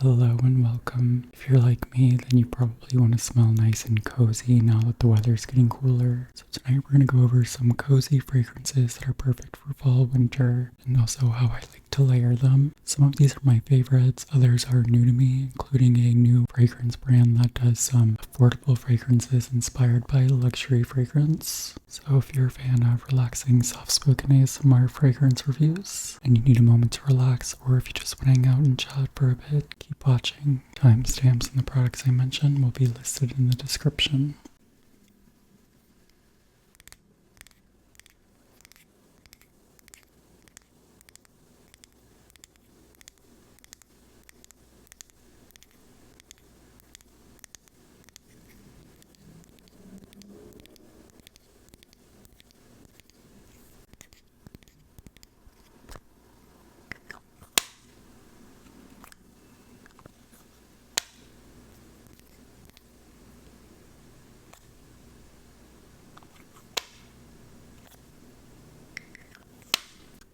Hello and welcome. If you're like me, then you probably want to smell nice and cozy now that the weather's getting cooler. So tonight we're going to go over some cozy fragrances that are perfect for fall, winter, and also how I like to layer them. Some of these are my favorites, others are new to me, including a new fragrance brand that does some affordable fragrances inspired by luxury fragrance. So if you're a fan of relaxing, soft-spoken ASMR fragrance reviews, and you need a moment to relax, or if you just want to hang out and chat for a bit, keep watching. Timestamps and the products I mentioned will be listed in the description.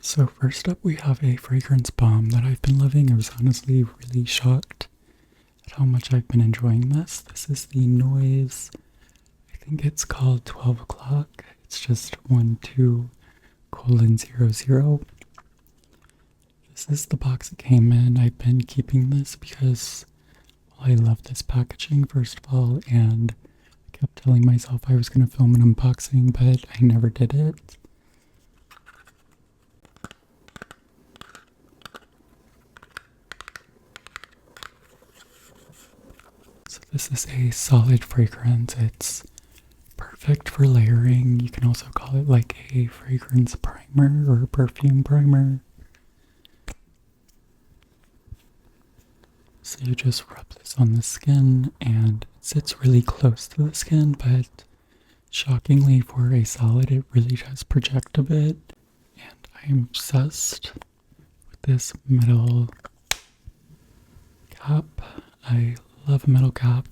So first up we have a fragrance bomb that I've been loving. I was honestly really shocked at how much I've been enjoying this. This is the NOYZ, I think it's called 12 o'clock. It's just 12:00. This is the box it came in. I've been keeping this because, well, I love this packaging first of all, and I kept telling myself I was going to film an unboxing, but I never did it. So this is a solid fragrance. It's perfect for layering. You can also call it like a fragrance primer or a perfume primer. So you just rub this on the skin and it sits really close to the skin, but shockingly for a solid it really does project a bit. And I am obsessed with this metal cap. I love a metal cap.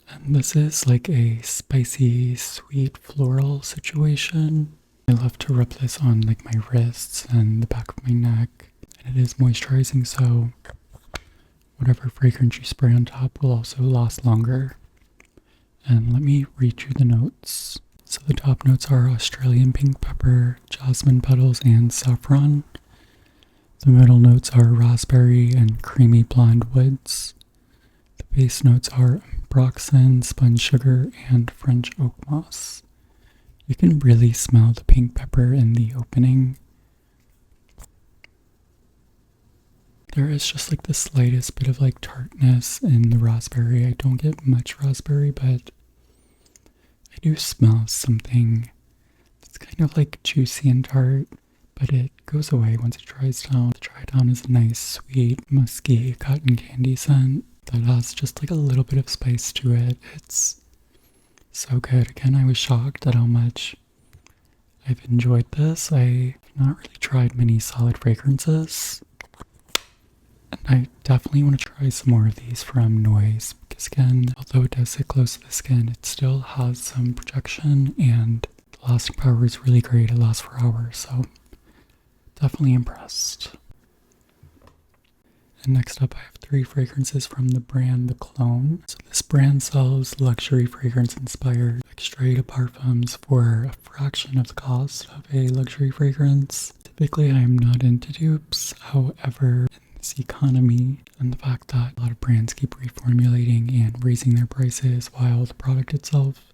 And this is like a spicy, sweet, floral situation. I love to rub this on like my wrists and the back of my neck. And it is moisturizing, so whatever fragrance you spray on top will also last longer. And let me read you the notes. So the top notes are Australian pink pepper, jasmine petals, and saffron. The middle notes are raspberry and creamy blonde woods. The base notes are ambroxan, spun sugar, and French oak moss. You can really smell the pink pepper in the opening. There is just like the slightest bit of like tartness in the raspberry. I don't get much raspberry, but I do smell something that's kind of like juicy and tart, but it goes away once it dries down. The dry down is a nice, sweet, musky cotton candy scent that has just like a little bit of spice to it. It's so good. Again, I was shocked at how much I've enjoyed this. I've not really tried many solid fragrances, and I definitely want to try some more of these from NOYZ because again, although it does sit close to the skin, it still has some projection and the lasting power is really great. It lasts for hours, so definitely impressed. And next up I have 3 fragrances from the brand The Clone. So this brand sells luxury fragrance inspired Xtra perfumes for a fraction of the cost of a luxury fragrance. Typically I am not into dupes, however in this economy and the fact that a lot of brands keep reformulating and raising their prices while the product itself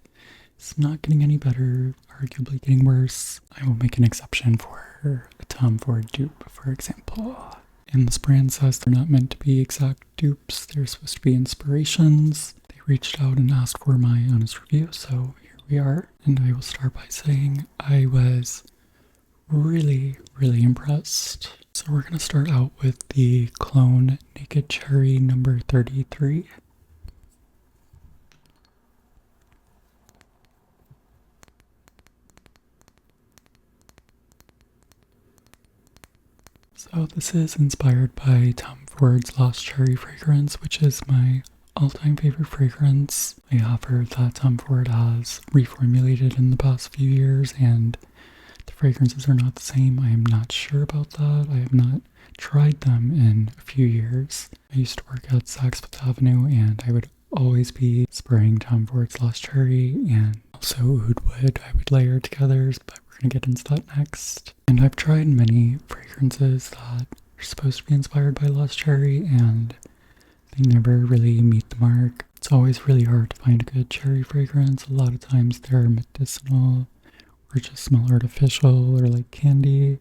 is not getting any better, arguably getting worse, I will make an exception for a Tom Ford dupe, for example. And this brand says they're not meant to be exact dupes, they're supposed to be inspirations. They reached out and asked for my honest review, so here we are. And I will start by saying I was really impressed. So we're going to start out with the Clone Naked Cherry number 33. So this is inspired by Tom Ford's Lost Cherry fragrance, which is my all-time favorite fragrance. I have heard that Tom Ford has reformulated in the past few years and the fragrances are not the same. I am not sure about that. I have not tried them in a few years. I used to work at Saks Fifth Avenue and I would always be spraying Tom Ford's Lost Cherry and also Oud Wood. I would layer together, but we're going to get into that next. And I've tried many fragrances that are supposed to be inspired by Lost Cherry and they never really meet the mark. It's always really hard to find a good cherry fragrance. A lot of times they're medicinal or just smell artificial or like candy,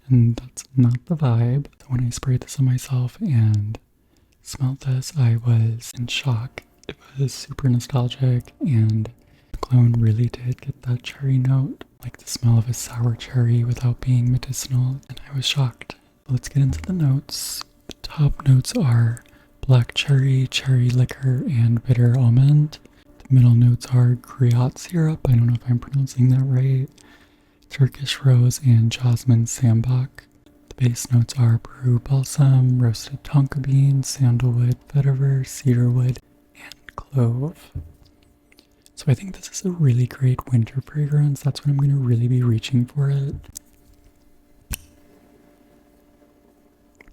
and that's not the vibe. So when I sprayed this on myself and smelled this, I was in shock. It was super nostalgic and the cologne really did get that cherry note, like the smell of a sour cherry without being medicinal, and I was shocked. Let's get into the notes. The top notes are black cherry, cherry liquor, and bitter almond. The middle notes are griot syrup, I don't know if I'm pronouncing that right, Turkish rose, and jasmine sambac. The base notes are Peru balsam, roasted tonka bean, sandalwood, vetiver, cedarwood, and clove. So I think this is a really great winter fragrance. That's when I'm going to really be reaching for it.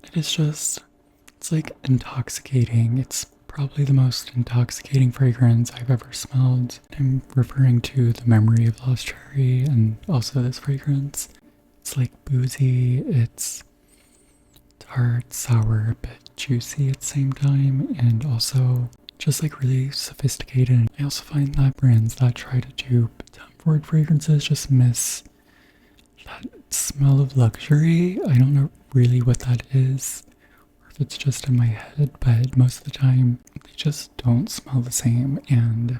It is just, it's like intoxicating. It's probably the most intoxicating fragrance I've ever smelled. I'm referring to the memory of Lost Cherry and also this fragrance. It's like boozy, it's tart, sour, a bit juicy at the same time, and also just like really sophisticated. I also find that brands that try to dupe Tom Ford fragrances just miss that smell of luxury. I don't know really what that is, or if it's just in my head, but most of the time they just don't smell the same. And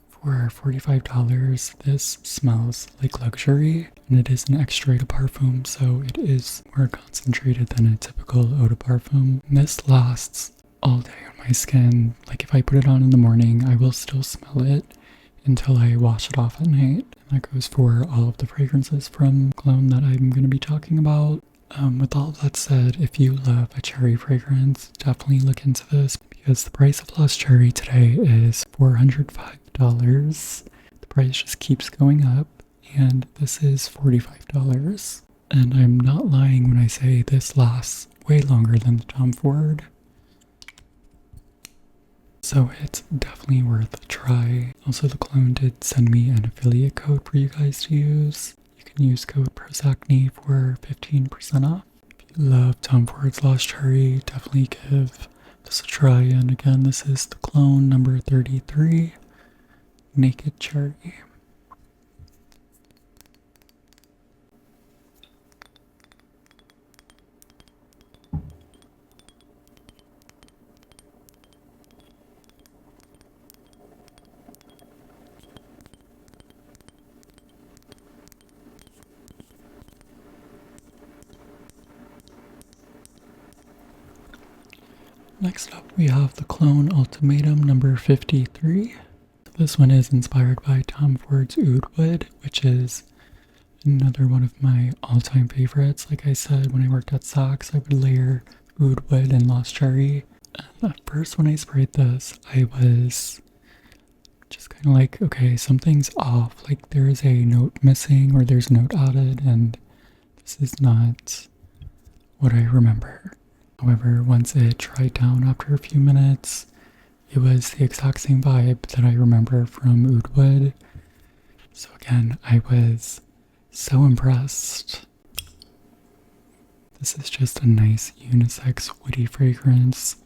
for $45, this smells like luxury, and it is an Xtra Perfume, so it is more concentrated than a typical eau de parfum. And this lasts all day on my skin. Like if I put it on in the morning, I will still smell it until I wash it off at night. And that goes for all of the fragrances from cologne that I'm going to be talking about. With all that said, if you love a cherry fragrance, definitely look into this because the price of Lost Cherry today is $405. The price just keeps going up, and this is $45. And I'm not lying when I say this lasts way longer than the Tom Ford. So it's definitely worth a try. Also, the cologne did send me an affiliate code for you guys to use. You can use code PROSACNE for 15% off. If you love Tom Ford's Lost Cherry, definitely give this a try. And again, this is the cologne number 33, Naked Cherry. Next up, we have the cologne Ultimatum number 53. This one is inspired by Tom Ford's Oud Wood, which is another one of my all-time favorites. Like I said, when I worked at Saks, I would layer Oud Wood and Lost Cherry. And at first, when I sprayed this, I was just kind of like, okay, something's off. Like there is a note missing or there's a note added, and this is not what I remember. However, once it dried down after a few minutes, it was the exact same vibe that I remember from Oud Wood. So again, I was so impressed. This is just a nice unisex woody fragrance.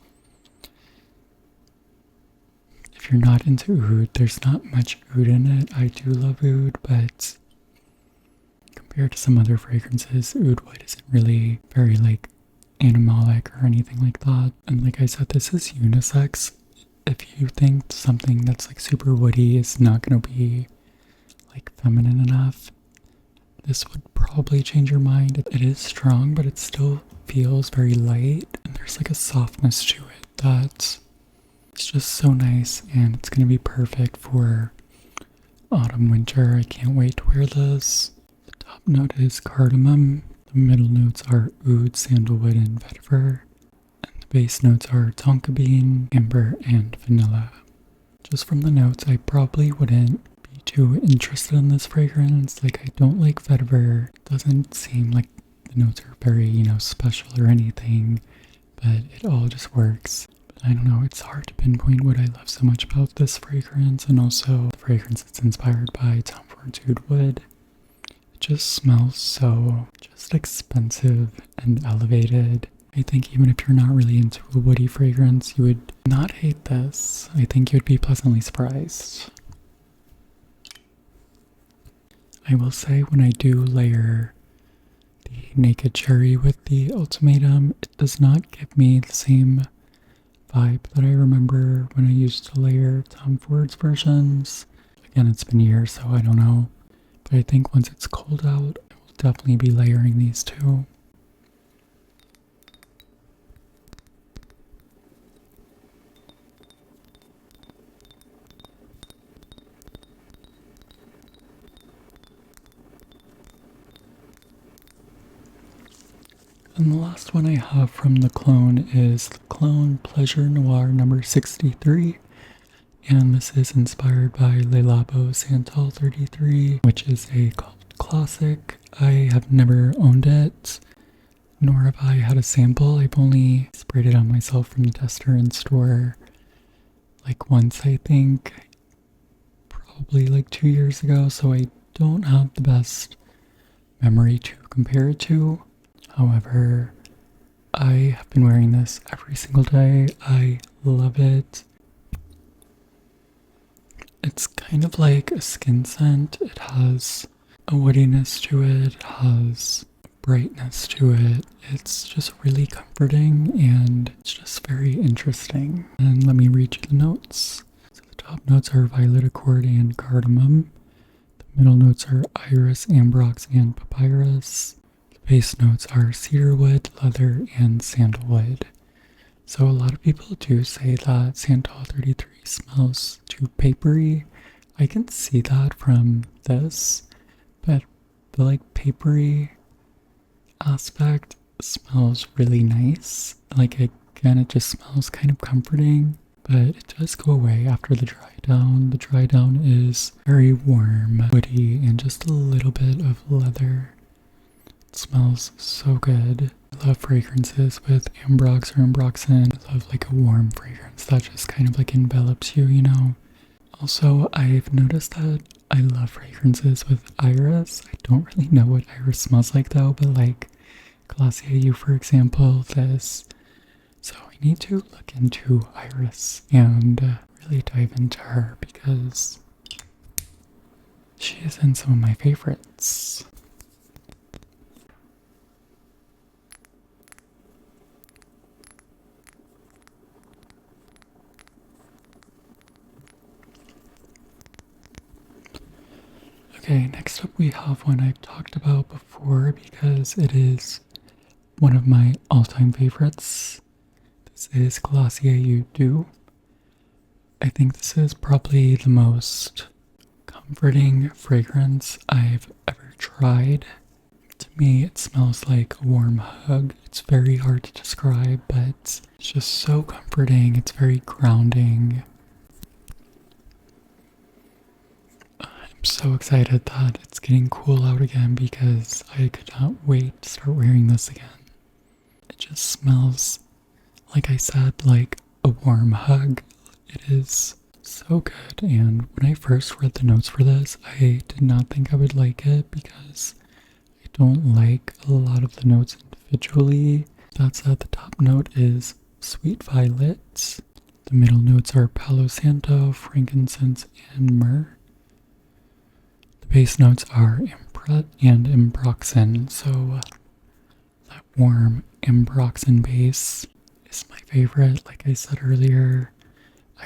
If you're not into oud, there's not much oud in it. I do love oud, but compared to some other fragrances, Oud Wood isn't really very like animalic or anything like that. And like I said, this is unisex. If you think something that's like super woody is not going to be like feminine enough, this would probably change your mind. It is strong, but it still feels very light, and there's like a softness to it that it's just so nice, and it's going to be perfect for autumn, winter. I can't wait to wear this. The top note is cardamom. The middle notes are oud, sandalwood, and vetiver. And the base notes are tonka bean, amber, and vanilla. Just from the notes, I probably wouldn't be too interested in this fragrance. Like, I don't like vetiver. It doesn't seem like the notes are very, special or anything, but it all just works. But I don't know, it's hard to pinpoint what I love so much about this fragrance, and also the fragrance that's inspired by Tom Ford's Oud Wood. It just smells so just expensive and elevated. I think even if you're not really into a woody fragrance, you would not hate this. I think you would be pleasantly surprised. I will say when I do layer the Naked Cherry with the Ultimatum, it does not give me the same vibe that I remember when I used to layer Tom Ford's versions. Again, it's been years, so I don't know. But I think once it's cold out, I will definitely be layering these two. And the last one I have from the clone is the Clone Pleasure Noir number 63. And this is inspired by Le Labo Santal 33, which is a cult classic. I have never owned it, nor have I had a sample. I've only sprayed it on myself from the tester in store like once, I think, probably like 2 years ago, so I don't have the best memory to compare it to. However, I have been wearing this every single day. I love it. It's kind of like a skin scent. It has a woodiness to it. It has a brightness to it. It's just really comforting and it's just very interesting. And let me read you the notes. So the top notes are violet accord and cardamom. The middle notes are iris, ambrox, and papyrus. Base notes are cedarwood, leather, and sandalwood. So a lot of people do say that Santal 33 smells too papery. I can see that from this, but the like papery aspect smells really nice. Like again, it just smells kind of comforting, but it does go away after the dry down. The dry down is very warm, woody, and just a little bit of leather. Smells so good. I love fragrances with ambrox or ambroxan. I love like a warm fragrance that just kind of like envelops you, Also, I've noticed that I love fragrances with iris. I don't really know what iris smells like though, but like Glossier You, for example, this. So I need to look into iris and really dive into her because she is in some of my favorites. Okay, next up we have one I've talked about before because it is one of my all-time favorites. This is Glossier You Doux. I think this is probably the most comforting fragrance I've ever tried. To me, it smells like a warm hug. It's very hard to describe, but it's just so comforting. It's very grounding. I'm so excited that it's getting cool out again because I could not wait to start wearing this again. It just smells, like I said, like a warm hug. It is so good, and when I first read the notes for this, I did not think I would like it because I don't like a lot of the notes individually. That said, the top note is sweet violet. The middle notes are Palo Santo, frankincense, and myrrh. The base notes are Impret and Ambroxan, so that warm Ambroxan base is my favorite. Like I said earlier,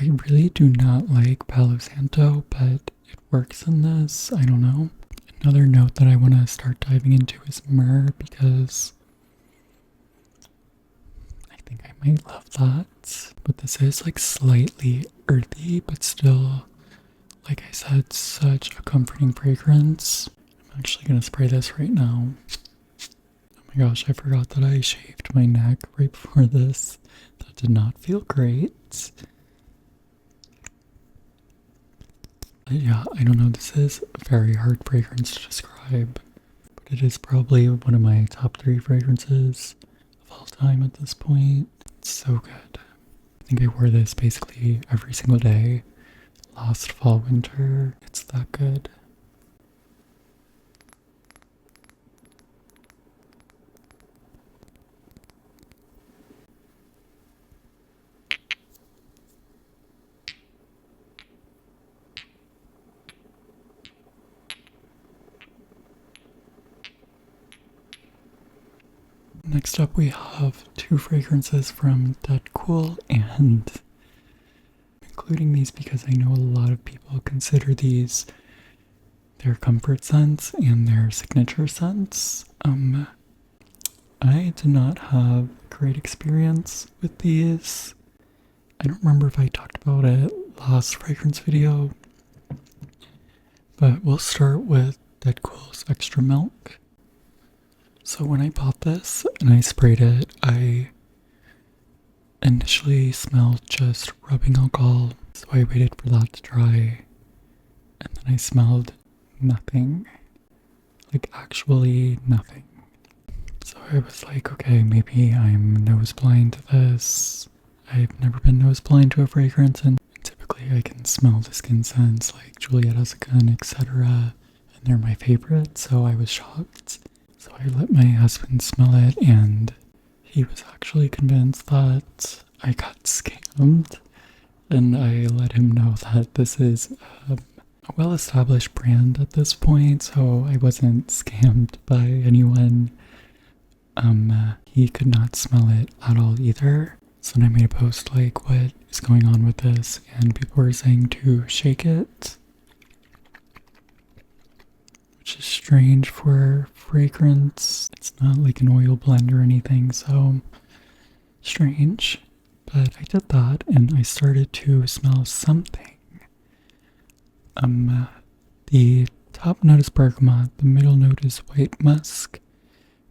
I really do not like Palo Santo, but it works in this. I don't know. Another note that I want to start diving into is myrrh because I think I might love that. But this is like slightly earthy, but still, like I said, such a comforting fragrance. I'm actually going to spray this right now. Oh my gosh, I forgot that I shaved my neck right before this. That did not feel great. But yeah, I don't know, this is a very hard fragrance to describe. But It is probably one of my top 3 fragrances of all time at this point. It's so good. I think I wore this basically every single day last fall, winter. It's that good. Next up we have 2 fragrances from DedCool, and including these because I know a lot of people consider these their comfort scents and their signature scents. I did not have a great experience with these. I don't remember if I talked about it last fragrance video, but we'll start with DedCool's Extra Milk. So when I bought this and I sprayed it, I initially smelled just rubbing alcohol, so I waited for that to dry, and then I smelled nothing, like actually nothing. So I was like, okay, maybe I'm nose blind to this. I've never been nose blind to a fragrance, and typically I can smell the skin scents like Juliet Has a Gun, etc., and they're my favorite, so I was shocked. So I let my husband smell it, and he was actually convinced that I got scammed, and I let him know that this is a well-established brand at this point, so I wasn't scammed by anyone. He could not smell it at all either. So then I made a post like, what is going on with this? And people were saying to shake it, which is strange for fragrance. It's not like an oil blend or anything, so strange. But I did that and I started to smell something. The top note is bergamot, the middle note is white musk,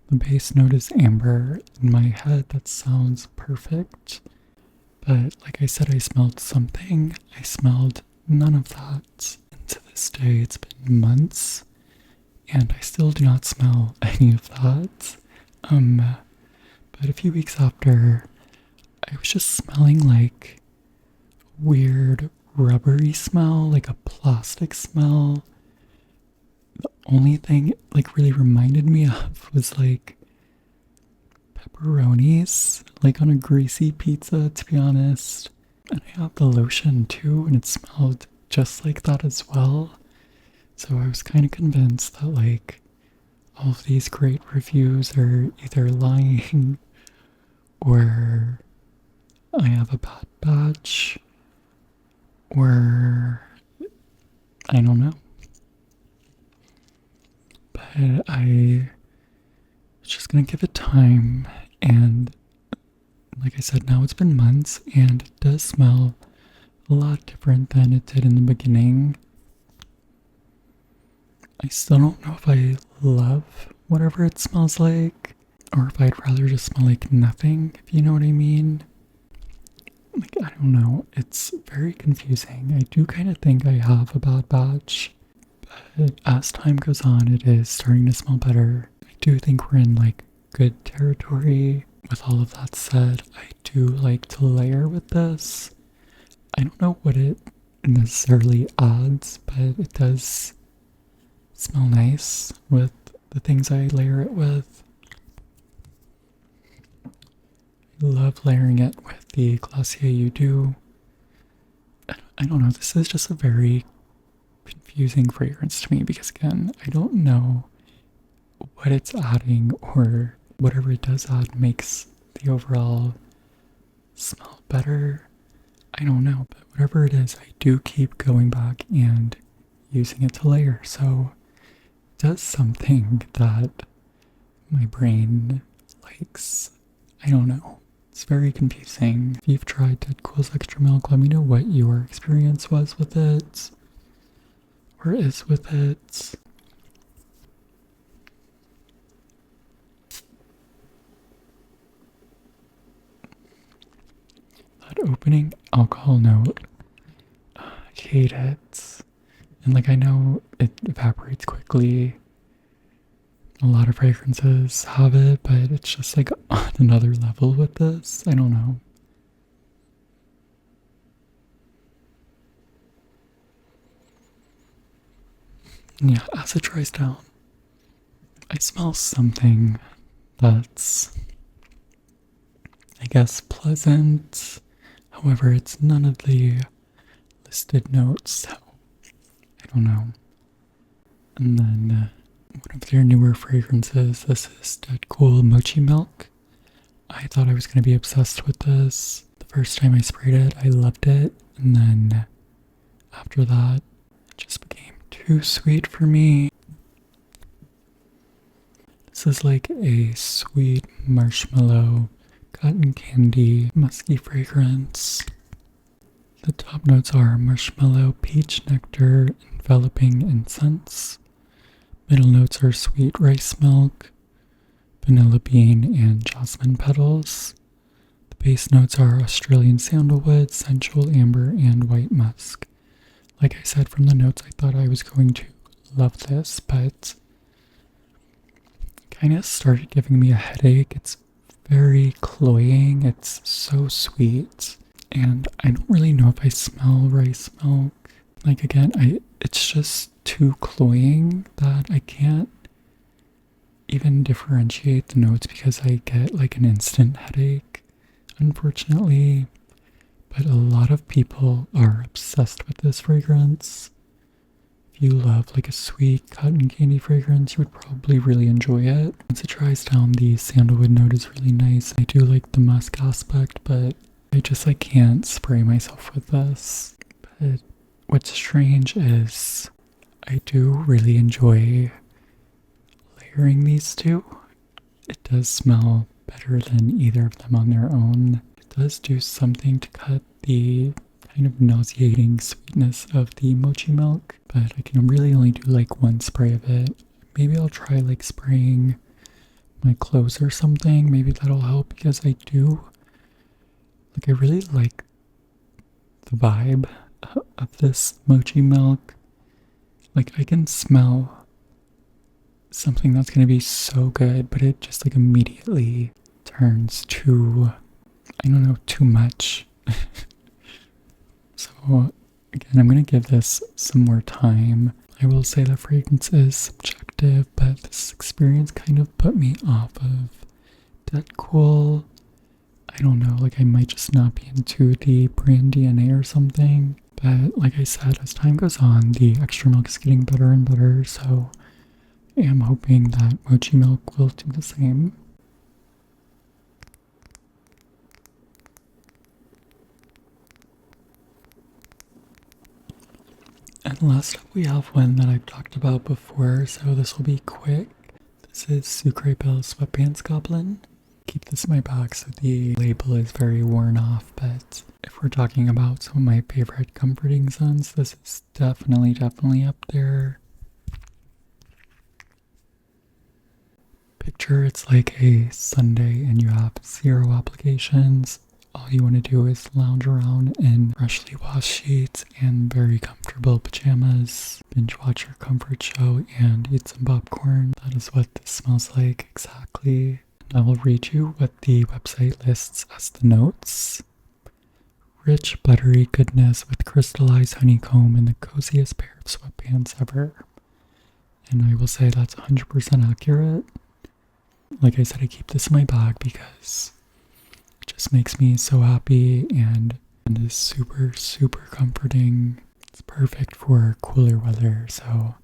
the base note is amber. In my head that sounds perfect, but like I said, I smelled something. I smelled none of that. And to this day, it's been months, and I still do not smell any of that. But a few weeks after, I was just smelling like weird rubbery smell, like a plastic smell. The only thing it like really reminded me of was like pepperonis, like on a greasy pizza, to be honest. And I have the lotion too, and it smelled just like that as well. So I was kind of convinced that like all of these great reviews are either lying or I have a bad batch, or I don't know. But I was just gonna give it time, and like I said, now it's been months and it does smell a lot different than it did in the beginning. I still don't know if I love whatever it smells like, or if I'd rather just smell like nothing, if you know what I mean. Like, I don't know, it's very confusing. I do kind of think I have a bad batch, but as time goes on, it is starting to smell better. I do think we're in like good territory. With all of that said, I do like to layer with this. I don't know what it necessarily adds, but it does smell nice with the things I layer it with. I love layering it with the Glossier You Doux. I don't know, this is just a very confusing fragrance to me because, again, I don't know what it's adding, or whatever it does add makes the overall smell better. I don't know, but whatever it is, I do keep going back and using it to layer, so it does something that my brain likes. I don't know. It's very confusing. If you've tried DedCool's Extra Milk, let me know what your experience was with it, or is with it. That opening alcohol note, I hate it. And like, I know it evaporates quickly, A lot of fragrances have it, but it's just like on another level with this. I don't know. Yeah, as it dries down, I smell something that's, I guess, pleasant. However, it's none of the listed notes, so I don't know. And then one of their newer fragrances, this is DedCool Mochi Milk. I thought I was going to be obsessed with this. The first time I sprayed it, I loved it. And then after that, it just became too sweet for me. This is like a sweet marshmallow, cotton candy, musky fragrance. The top notes are marshmallow, peach nectar, enveloping incense. Middle notes are sweet rice milk, vanilla bean, and jasmine petals. The base notes are Australian sandalwood, sensual amber, and white musk. Like I said from the notes, I thought I was going to love this, but kind of started giving me a headache. It's very cloying. It's so sweet. And I don't really know if I smell rice milk. Like again, it's just too cloying that I can't even differentiate the notes because I get like an instant headache, unfortunately. But a lot of people are obsessed with this fragrance. If you love like a sweet cotton candy fragrance, you would probably really enjoy it. Once it dries down, the sandalwood note is really nice. I do like the musk aspect, but I just like can't spray myself with this. But what's strange is I do really enjoy layering these two. It does smell better than either of them on their own. It does do something to cut the kind of nauseating sweetness of the mochi milk, but I can really only do like one spray of it. Maybe I'll try like spraying my clothes or something. Maybe that'll help because I really like the vibe of this mochi milk. Like I can smell something that's going to be so good, but it just like immediately turns to, I don't know, too much. So again, I'm going to give this some more time. I will say that fragrance is subjective, but this experience kind of put me off of DedCool. I don't know, like I might just not be into the brand DNA or something. But like I said, as time goes on, the extra milk is getting better and better, so I am hoping that mochi milk will do the same. And last up we have one that I've talked about before, so this will be quick. This is Sucreabeille Sweatpants Goblin. Keep this in my bag so the label is very worn off, but if we're talking about some of my favorite comforting scents, this is definitely up there. Picture it's like a Sunday and you have 0 obligations. All you want to do is lounge around in freshly washed sheets and very comfortable pajamas, binge watch your comfort show, and eat some popcorn. That is what this smells like exactly. I will read you what the website lists as the notes. Rich, buttery goodness with crystallized honeycomb and the coziest pair of sweatpants ever. And I will say that's 100% accurate. Like I said, I keep this in my bag because it just makes me so happy and is super comforting. It's perfect for cooler weather, so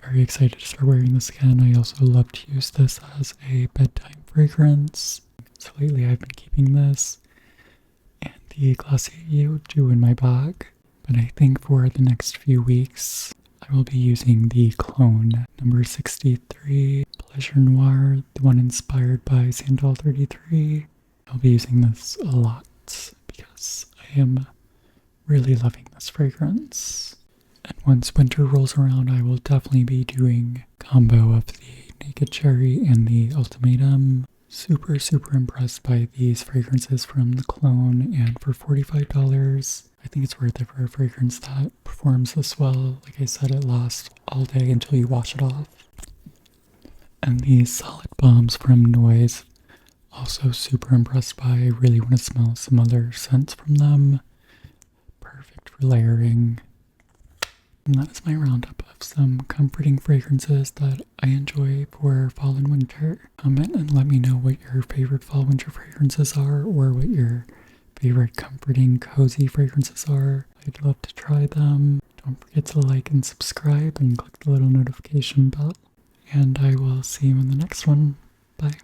very excited to start wearing this again. I also love to use this as a bedtime fragrance. So lately I've been keeping this and the Glossier You Doux in my bag. But I think for the next few weeks, I will be using the clone number 63 Pleasure Noir, the one inspired by Santal 33. I'll be using this a lot because I am really loving this fragrance. And once winter rolls around, I will definitely be doing a combo of the Naked Cherry and the Ultimatum. Super impressed by these fragrances from the clone, and for $45, I think it's worth it for a fragrance that performs this well. Like I said, it lasts all day until you wash it off. And these solid balms from NOYZ, also super impressed by. I really want to smell some other scents from them. Perfect for layering. And that is my roundup of some comforting fragrances that I enjoy for fall and winter. Comment and let me know what your favorite fall winter fragrances are, or what your favorite comforting cozy fragrances are. I'd love to try them. Don't forget to like and subscribe and click the little notification bell. And I will see you in the next one. Bye.